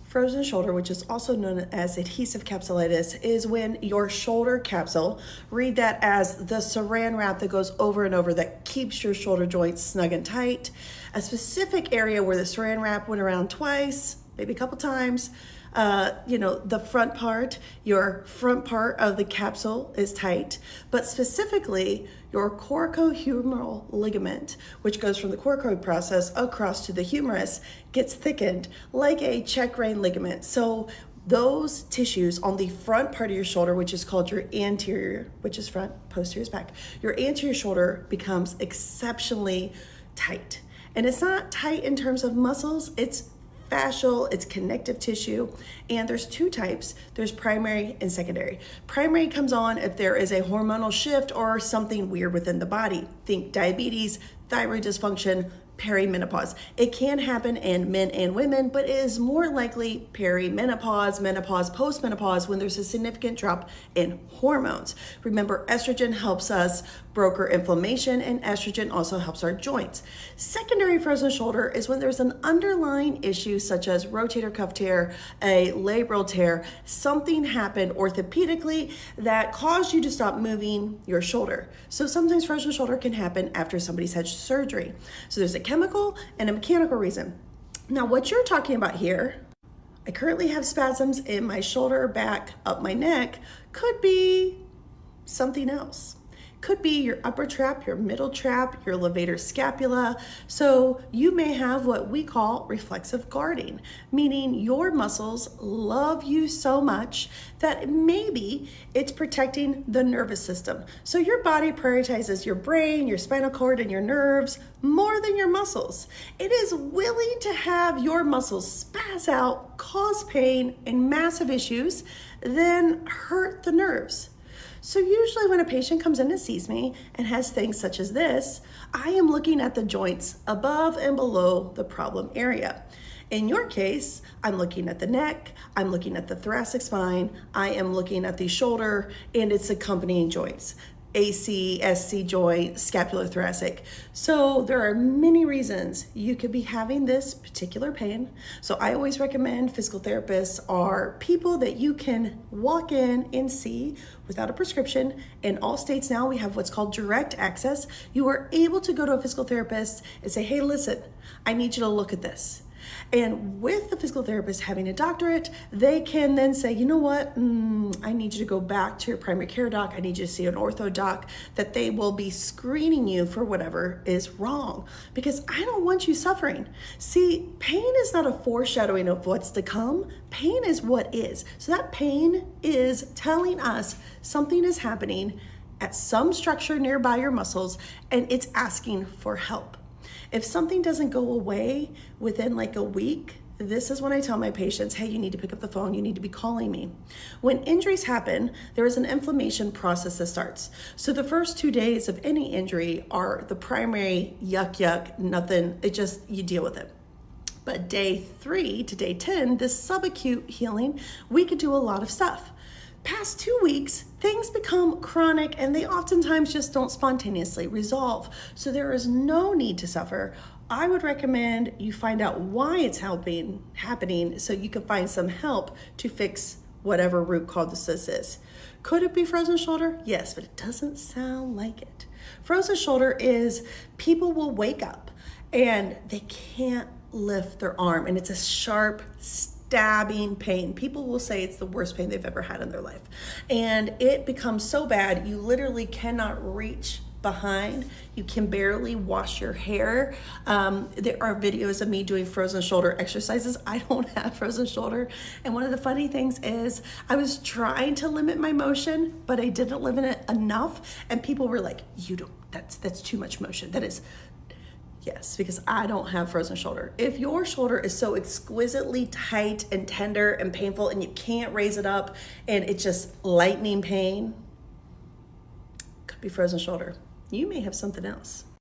Frozen shoulder, which is also known as adhesive capsulitis, is when your shoulder capsule, read that as the saran wrap that goes over and over that keeps your shoulder joints snug and tight. A specific area where the saran wrap went around twice, maybe a couple times, the front part, your front part of the capsule is tight, but specifically your coracohumeral ligament, which goes from the coracoid process across to the humerus, gets thickened like a check rein ligament. So those tissues on the front part of your shoulder, which is called your anterior, which is front, posterior is back, your anterior shoulder becomes exceptionally tight. And it's not tight in terms of muscles, it's fascial, it's connective tissue, and there's two types. There's primary and secondary. Primary comes on if there is a hormonal shift or something weird within the body. Think diabetes, thyroid dysfunction, perimenopause. It can happen in men and women, but it is more likely perimenopause, menopause, postmenopause when there's a significant drop in hormones. Remember, estrogen helps us broker inflammation, and estrogen also helps our joints. Secondary frozen shoulder is when there's an underlying issue such as rotator cuff tear, a labral tear, something happened orthopedically that caused you to stop moving your shoulder. So sometimes frozen shoulder can happen after somebody's had surgery. So there's a chemical and a mechanical reason. Now, what you're talking about here, I currently have spasms in my shoulder, back, up my neck, could be something else. Could be your upper trap, your middle trap, your levator scapula. So you may have what we call reflexive guarding, meaning your muscles love you so much that maybe it's protecting the nervous system. So your body prioritizes your brain, your spinal cord, and your nerves more than your muscles. It is willing to have your muscles spaz out, cause pain and massive issues, then hurt the nerves. So usually when a patient comes in and sees me and has things such as this, I am looking at the joints above and below the problem area. In your case, I'm looking at the neck, I'm looking at the thoracic spine, I am looking at the shoulder and its accompanying joints. AC, SC joint, scapulothoracic. So there are many reasons you could be having this particular pain. So I always recommend physical therapists are people that you can walk in and see without a prescription. In all states now, we have what's called direct access. You are able to go to a physical therapist and say, hey, listen, I need you to look at this. And with the physical therapist having a doctorate, they can then say, you know what, I need you to go back to your primary care doc. I need you to see an ortho doc, that they will be screening you for whatever is wrong, because I don't want you suffering. See, pain is not a foreshadowing of what's to come. Pain is what is. So that pain is telling us something is happening at some structure nearby your muscles, and it's asking for help. If something doesn't go away within like a week, this is when I tell my patients, hey, you need to pick up the phone, you need to be calling me. When injuries happen, there is an inflammation process that starts. So the first 2 days of any injury are the primary yuck, nothing, you deal with it. But day 3 to day 10, this subacute healing, we could do a lot of stuff. Past 2 weeks, things become chronic and they oftentimes just don't spontaneously resolve. So there is no need to suffer. I would recommend you find out why it's happening so you can find some help to fix whatever root cause this is. Could it be frozen shoulder? Yes, but it doesn't sound like it. Frozen shoulder is people will wake up and they can't lift their arm, and it's a sharp, stabbing pain. People will say it's the worst pain they've ever had in their life. And it becomes so bad, you literally cannot reach behind. You can barely wash your hair. There are videos of me doing frozen shoulder exercises. I don't have frozen shoulder. And one of the funny things is I was trying to limit my motion, but I didn't limit it enough. And people were like, that's too much motion. That is, yes, because I don't have frozen shoulder. If your shoulder is so exquisitely tight and tender and painful and you can't raise it up and it's just lightning pain, could be frozen shoulder. You may have something else.